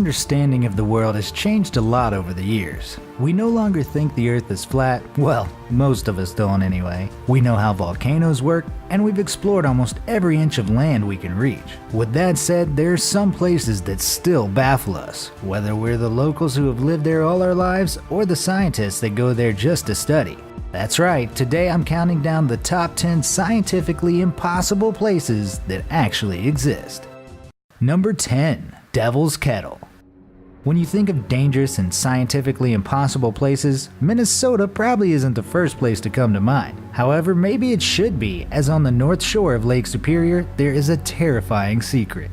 understanding of the world has changed a lot over the years. We no longer think the Earth is flat, well, most of us don't anyway. We know how volcanoes work, and we've explored almost every inch of land we can reach. With that said, there are some places that still baffle us, whether we're the locals who have lived there all our lives or the scientists that go there just to study. That's right, today I'm counting down the top 10 scientifically impossible places that actually exist. Number 10. Devil's Kettle. When you think of dangerous and scientifically impossible places, Minnesota probably isn't the first place to come to mind. However, maybe it should be, as on the north shore of Lake Superior, there is a terrifying secret.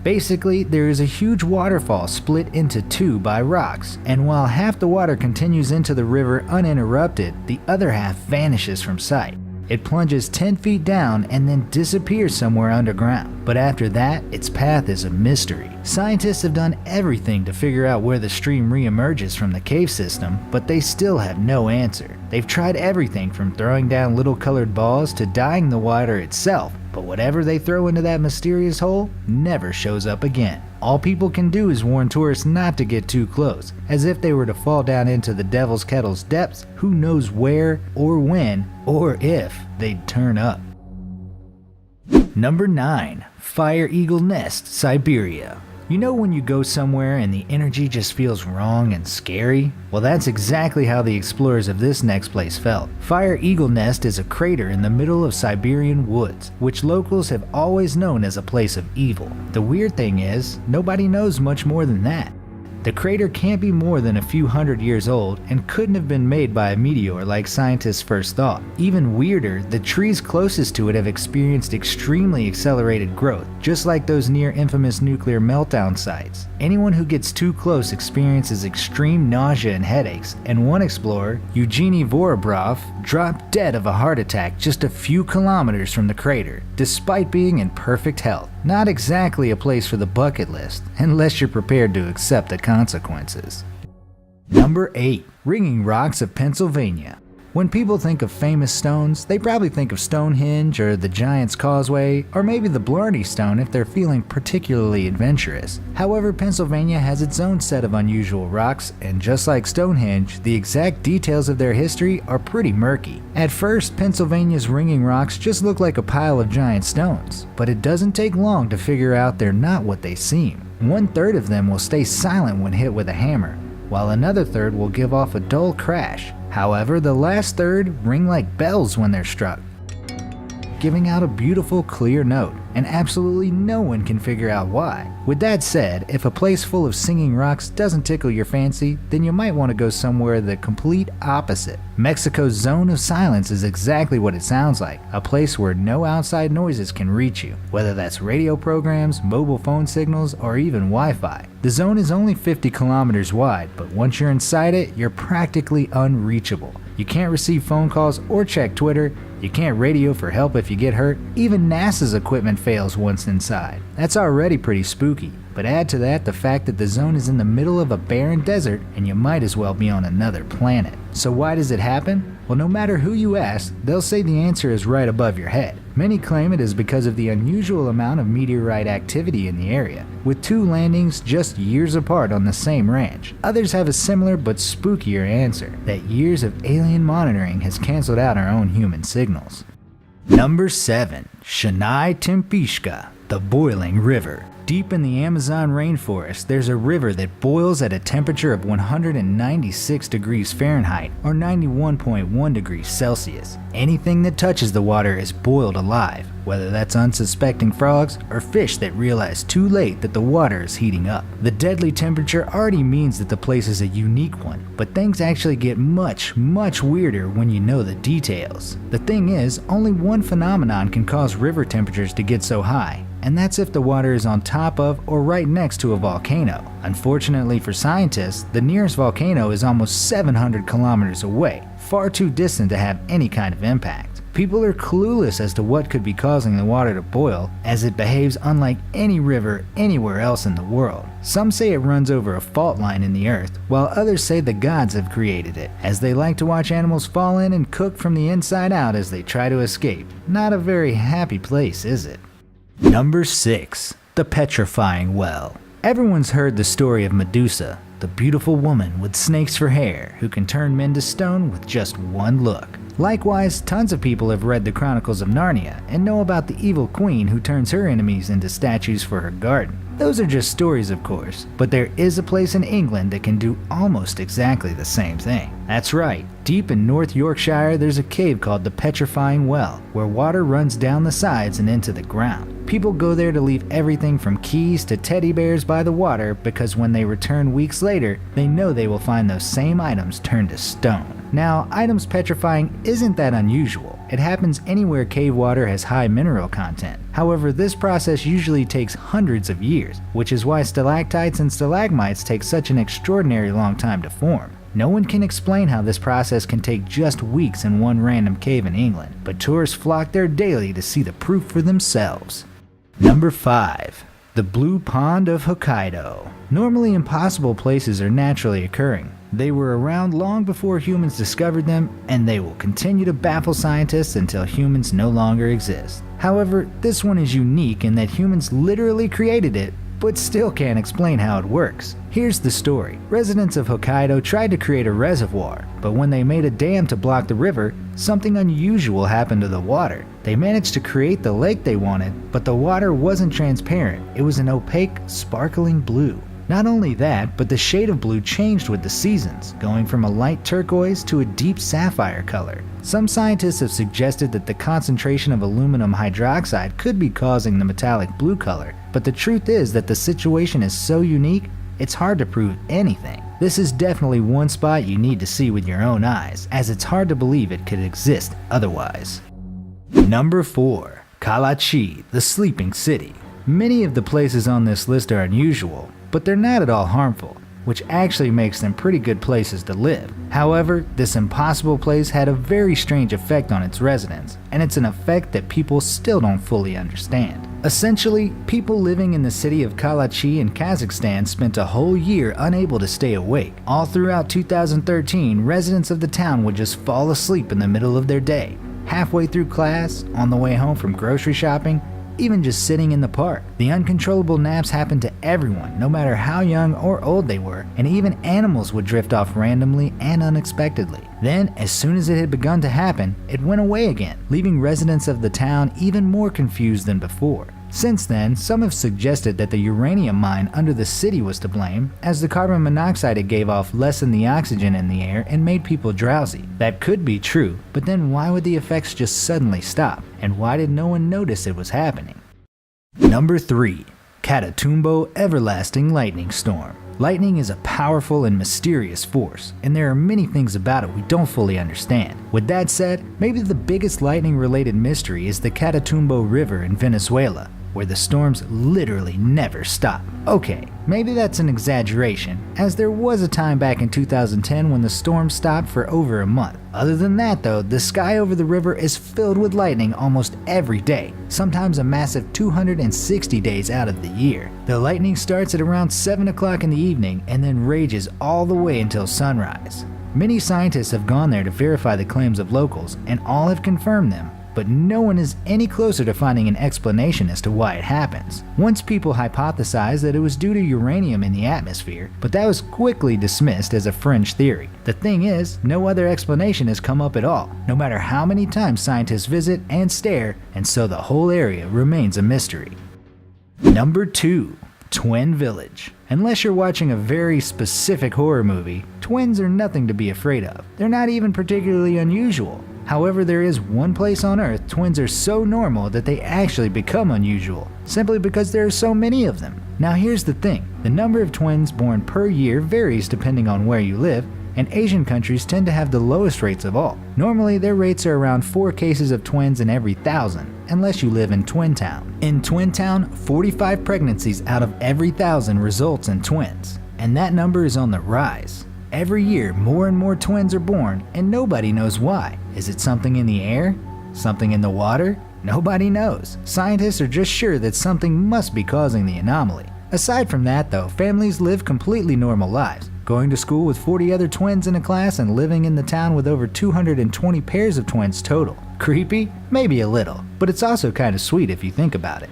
Basically, there is a huge waterfall split into two by rocks, and while half the water continues into the river uninterrupted, the other half vanishes from sight. It plunges 10 feet down and then disappears somewhere underground. But after that, its path is a mystery. Scientists have done everything to figure out where the stream re-emerges from the cave system, but they still have no answer. They've tried everything from throwing down little colored balls to dyeing the water itself, but whatever they throw into that mysterious hole never shows up again. All people can do is warn tourists not to get too close, as if they were to fall down into the Devil's Kettle's depths, who knows where, or when, or if they'd turn up. Number 9. Fire Eagle Nest, Siberia. You know when you go somewhere and the energy just feels wrong and scary? Well, that's exactly how the explorers of this next place felt. Fire Eagle Nest is a crater in the middle of Siberian woods, which locals have always known as a place of evil. The weird thing is, nobody knows much more than that. The crater can't be more than a few hundred years old and couldn't have been made by a meteor like scientists first thought. Even weirder, the trees closest to it have experienced extremely accelerated growth, just like those near infamous nuclear meltdown sites. Anyone who gets too close experiences extreme nausea and headaches, and one explorer, Eugenie Vorobrov, dropped dead of a heart attack just a few kilometers from the crater, despite being in perfect health. Not exactly a place for the bucket list, unless you're prepared to accept the consequences. Number 8. Ringing Rocks of Pennsylvania. When people think of famous stones, they probably think of Stonehenge or the Giant's Causeway, or maybe the Blarney Stone if they're feeling particularly adventurous. However, Pennsylvania has its own set of unusual rocks, and just like Stonehenge, the exact details of their history are pretty murky. At first, Pennsylvania's ringing rocks just look like a pile of giant stones, but it doesn't take long to figure out they're not what they seem. 1/3 of them will stay silent when hit with a hammer, while another third will give off a dull crash. However, the last third ring like bells when they're struck, giving out a beautiful, clear note, and absolutely no one can figure out why. With that said, if a place full of singing rocks doesn't tickle your fancy, then you might want to go somewhere the complete opposite. Mexico's Zone of Silence is exactly what it sounds like, a place where no outside noises can reach you, whether that's radio programs, mobile phone signals, or even Wi-Fi. The zone is only 50 kilometers wide, but once you're inside it, you're practically unreachable. You can't receive phone calls or check Twitter, you can't radio for help if you get hurt, even NASA's equipment fails once inside. That's already pretty spooky, but add to that the fact that the zone is in the middle of a barren desert and you might as well be on another planet. So why does it happen? Well, no matter who you ask, they'll say the answer is right above your head. Many claim it is because of the unusual amount of meteorite activity in the area, with 2 landings just years apart on the same ranch. Others have a similar but spookier answer, that years of alien monitoring has canceled out our own human signals. Number 7. Shanai Tempishka, the Boiling River. Deep in the Amazon rainforest, there's a river that boils at a temperature of 196 degrees Fahrenheit or 91.1 degrees Celsius. Anything that touches the water is boiled alive, whether that's unsuspecting frogs or fish that realize too late that the water is heating up. The deadly temperature already means that the place is a unique one, but things actually get much weirder when you know the details. The thing is, only one phenomenon can cause river temperatures to get so high, and that's if the water is on top of or right next to a volcano. Unfortunately for scientists, the nearest volcano is almost 700 kilometers away, far too distant to have any kind of impact. People are clueless as to what could be causing the water to boil, as it behaves unlike any river anywhere else in the world. Some say it runs over a fault line in the earth, while others say the gods have created it, as they like to watch animals fall in and cook from the inside out as they try to escape. Not a very happy place, is it? Number 6. The Petrifying Well. Everyone's heard the story of Medusa, the beautiful woman with snakes for hair who can turn men to stone with just one look. Likewise, tons of people have read the Chronicles of Narnia and know about the evil queen who turns her enemies into statues for her garden. Those are just stories, of course, but there is a place in England that can do almost exactly the same thing. That's right, deep in North Yorkshire there's a cave called the Petrifying Well, where water runs down the sides and into the ground. People go there to leave everything from keys to teddy bears by the water because when they return weeks later, they know they will find those same items turned to stone. Now, items petrifying isn't that unusual. It happens anywhere cave water has high mineral content. However, this process usually takes hundreds of years, which is why stalactites and stalagmites take such an extraordinary long time to form. No one can explain how this process can take just weeks in one random cave in England, but tourists flock there daily to see the proof for themselves. Number 5. The Blue Pond of Hokkaido. Normally impossible places are naturally occurring. They were around long before humans discovered them, and they will continue to baffle scientists until humans no longer exist. However, this one is unique in that humans literally created it, but still can't explain how it works. Here's the story. Residents of Hokkaido tried to create a reservoir, but when they made a dam to block the river, something unusual happened to the water. They managed to create the lake they wanted, but the water wasn't transparent. It was an opaque, sparkling blue. Not only that, but the shade of blue changed with the seasons, going from a light turquoise to a deep sapphire color. Some scientists have suggested that the concentration of aluminum hydroxide could be causing the metallic blue color, but the truth is that the situation is so unique, it's hard to prove anything. This is definitely one spot you need to see with your own eyes, as it's hard to believe it could exist otherwise. Number 4. Kalachi, the Sleeping City. Many of the places on this list are unusual, but they're not at all harmful, which actually makes them pretty good places to live. However, this impossible place had a very strange effect on its residents, and it's an effect that people still don't fully understand. Essentially, people living in the city of Kalachi in Kazakhstan spent a whole year unable to stay awake. All throughout 2013, residents of the town would just fall asleep in the middle of their day, halfway through class, on the way home from grocery shopping, even just sitting in the park. The uncontrollable naps happened to everyone, no matter how young or old they were, and even animals would drift off randomly and unexpectedly. Then, as soon as it had begun to happen, it went away again, leaving residents of the town even more confused than before. Since then, some have suggested that the uranium mine under the city was to blame, as the carbon monoxide it gave off lessened the oxygen in the air and made people drowsy. That could be true, but then why would the effects just suddenly stop? And why did no one notice it was happening? Number 3. Catatumbo Everlasting Lightning Storm. Lightning is a powerful and mysterious force, and there are many things about it we don't fully understand. With that said, maybe the biggest lightning-related mystery is the Catatumbo River in Venezuela, where the storms literally never stop. Okay, maybe that's an exaggeration, as there was a time back in 2010 when the storm stopped for over a month. Other than that though, the sky over the river is filled with lightning almost every day, sometimes a massive 260 days out of the year. The lightning starts at around 7 o'clock in the evening and then rages all the way until sunrise. Many scientists have gone there to verify the claims of locals, and all have confirmed them, but no one is any closer to finding an explanation as to why it happens. Once people hypothesized that it was due to uranium in the atmosphere, but that was quickly dismissed as a fringe theory. The thing is, no other explanation has come up at all, no matter how many times scientists visit and stare, and so the whole area remains a mystery. Number 2. Twin Village. Unless you're watching a very specific horror movie, twins are nothing to be afraid of. They're not even particularly unusual. However, there is one place on Earth twins are so normal that they actually become unusual, simply because there are so many of them. Now here's the thing, the number of twins born per year varies depending on where you live, and Asian countries tend to have the lowest rates of all. Normally their rates are around 4 cases of twins in every 1,000, unless you live in Twin Town. In Twin Town, 45 pregnancies out of every 1,000 results in twins, and that number is on the rise. Every year, more and more twins are born, and nobody knows why. Is it something in the air? Something in the water? Nobody knows. Scientists are just sure that something must be causing the anomaly. Aside from that though, families live completely normal lives, going to school with 40 other twins in a class and living in the town with over 220 pairs of twins total. Creepy? Maybe a little, but it's also kind of sweet if you think about it.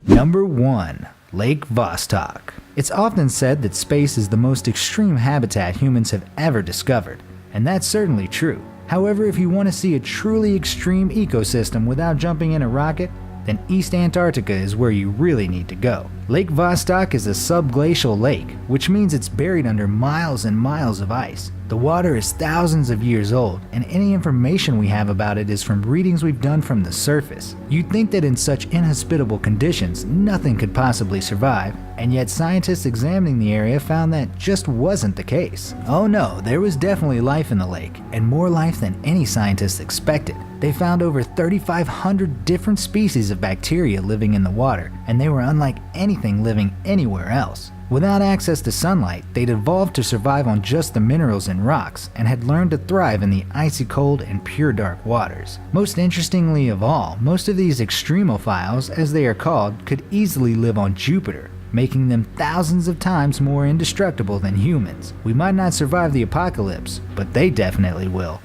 Number 1. Lake Vostok. It's often said that space is the most extreme habitat humans have ever discovered, and that's certainly true. However, if you want to see a truly extreme ecosystem without jumping in a rocket, then East Antarctica is where you really need to go. Lake Vostok is a subglacial lake, which means it's buried under miles and miles of ice. The water is thousands of years old, and any information we have about it is from readings we've done from the surface. You'd think that in such inhospitable conditions, nothing could possibly survive, and yet scientists examining the area found that just wasn't the case. Oh no, there was definitely life in the lake, and more life than any scientists expected. They found over 3,500 different species of bacteria living in the water, and they were unlike anything living anywhere else. Without access to sunlight, they'd evolved to survive on just the minerals and rocks, and had learned to thrive in the icy cold and pure dark waters. Most interestingly of all, most of these extremophiles, as they are called, could easily live on Jupiter, making them thousands of times more indestructible than humans. We might not survive the apocalypse, but they definitely will.